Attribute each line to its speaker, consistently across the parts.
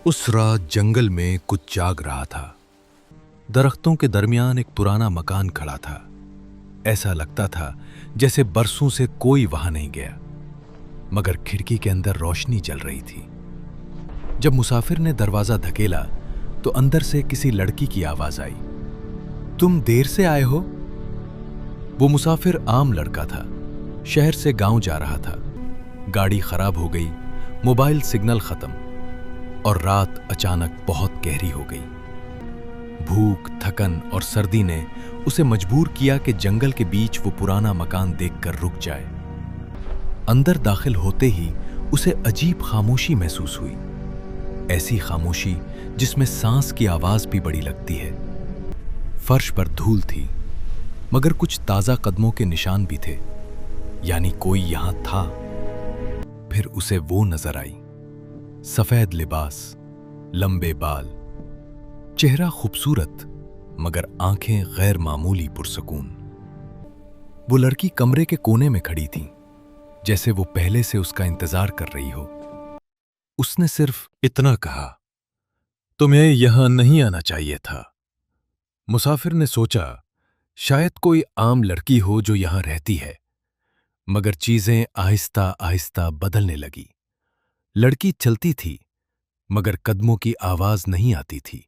Speaker 1: उस रात जंगल में कुछ जाग रहा था। दरख्तों के दरमियान एक पुराना मकान खड़ा था। ऐसा लगता था जैसे बरसों से कोई वहां नहीं गया, मगर खिड़की के अंदर रोशनी जल रही थी। जब मुसाफिर ने दरवाजा धकेला तो अंदर से किसी लड़की की आवाज आई, तुम देर से आए हो? वो मुसाफिर आम लड़का था, शहर से गांव जा रहा था। गाड़ी खराब हो गई, मोबाइल सिग्नल खत्म और रात अचानक बहुत गहरी हो गई। भूख, थकन और सर्दी ने उसे मजबूर किया कि जंगल के बीच वो पुराना मकान देखकर रुक जाए। अंदर दाखिल होते ही उसे अजीब खामोशी महसूस हुई, ऐसी खामोशी जिसमें सांस की आवाज भी बड़ी लगती है। फर्श पर धूल थी, मगर कुछ ताजा कदमों के निशान भी थे, यानी कोई यहां था। फिर उसे वो नजर आई, सफेद लिबास, लंबे बाल, चेहरा खूबसूरत मगर आंखें गैर मामूली पुरसकून। वो लड़की कमरे के कोने में खड़ी थी, जैसे वो पहले से उसका इंतजार कर रही हो। उसने सिर्फ इतना कहा, तुम्हें यहां नहीं आना चाहिए था। मुसाफिर ने सोचा शायद कोई आम लड़की हो जो यहां रहती है, मगर चीजें आहिस्ता आहिस्ता बदलने लगी। लड़की चलती थी, मगर कदमों की आवाज नहीं आती थी।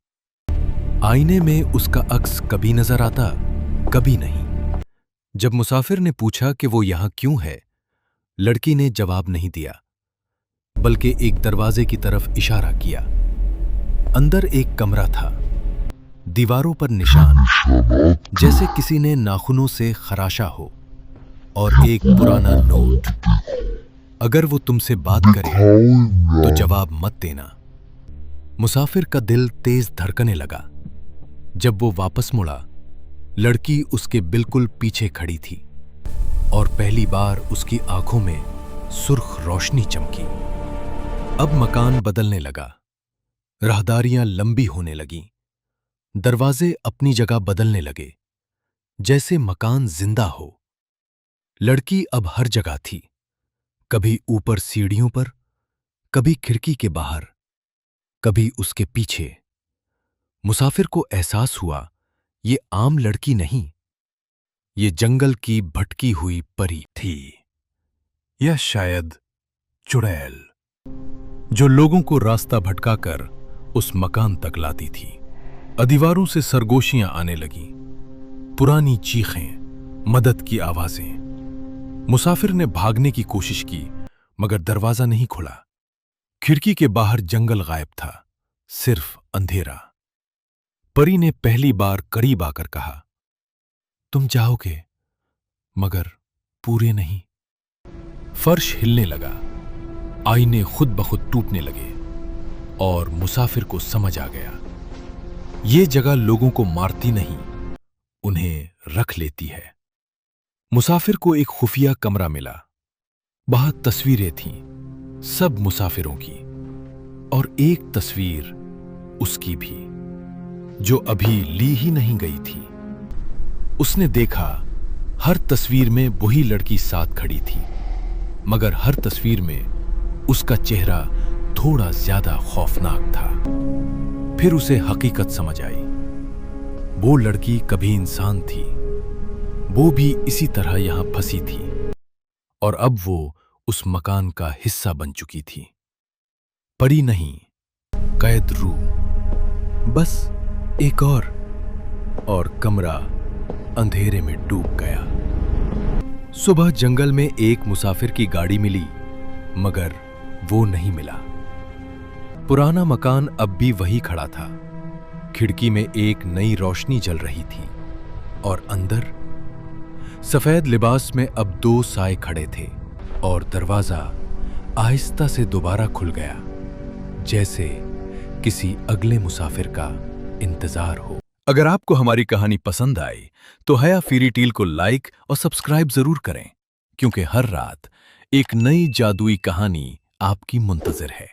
Speaker 1: आईने में उसका अक्स कभी नजर आता, कभी नहीं। जब मुसाफिर ने पूछा कि वो यहां क्यों है, लड़की ने जवाब नहीं दिया, बल्कि एक दरवाजे की तरफ इशारा किया। अंदर एक कमरा था, दीवारों पर निशान जैसे किसी ने नाखूनों से खराशा हो, और एक पुराना नोट, अगर वो तुमसे बात करे तो जवाब मत देना। मुसाफिर का दिल तेज धड़कने लगा। जब वो वापस मुड़ा, लड़की उसके बिल्कुल पीछे खड़ी थी, और पहली बार उसकी आंखों में सुर्ख रोशनी चमकी। अब मकान बदलने लगा, राहदारियां लंबी होने लगीं, दरवाजे अपनी जगह बदलने लगे, जैसे मकान जिंदा हो। लड़की अब हर जगह थी, कभी ऊपर सीढ़ियों पर, कभी खिड़की के बाहर, कभी उसके पीछे। मुसाफिर को एहसास हुआ ये आम लड़की नहीं, ये जंगल की भटकी हुई परी थी, या शायद चुड़ैल, जो लोगों को रास्ता भटकाकर उस मकान तक लाती थी। दीवारों से सरगोशियां आने लगीं, पुरानी चीखें, मदद की आवाजें। मुसाफिर ने भागने की कोशिश की, मगर दरवाजा नहीं खुला। खिड़की के बाहर जंगल गायब था, सिर्फ अंधेरा। परी ने पहली बार करीब आकर कहा, तुम जाओगे, मगर पूरे नहीं। फर्श हिलने लगा, आईने खुद ब खुद टूटने लगे, और मुसाफिर को समझ आ गया, ये जगह लोगों को मारती नहीं, उन्हें रख लेती है। मुसाफिर को एक खुफिया कमरा मिला। वहां तस्वीरें थीं, सब मुसाफिरों की, और एक तस्वीर उसकी भी, जो अभी ली ही नहीं गई थी। उसने देखा हर तस्वीर में वही लड़की साथ खड़ी थी, मगर हर तस्वीर में उसका चेहरा थोड़ा ज्यादा खौफनाक था। फिर उसे हकीकत समझ आई, वो लड़की कभी इंसान थी, वो भी इसी तरह यहां फंसी थी, और अब वो उस मकान का हिस्सा बन चुकी थी। परी नहीं, कैद रूह, बस एक और कमरा अंधेरे में डूब गया। सुबह जंगल में एक मुसाफिर की गाड़ी मिली, मगर वो नहीं मिला। पुराना मकान अब भी वही खड़ा था, खिड़की में एक नई रोशनी जल रही थी, और अंदर सफेद लिबास में अब दो साए खड़े थे, और दरवाजा आहिस्ता से दोबारा खुल गया, जैसे किसी अगले मुसाफिर का इंतजार हो। अगर आपको हमारी कहानी पसंद आई तो हया फेरी टेल को लाइक और सब्सक्राइब जरूर करें, क्योंकि हर रात एक नई जादुई कहानी आपकी मुंतजिर है।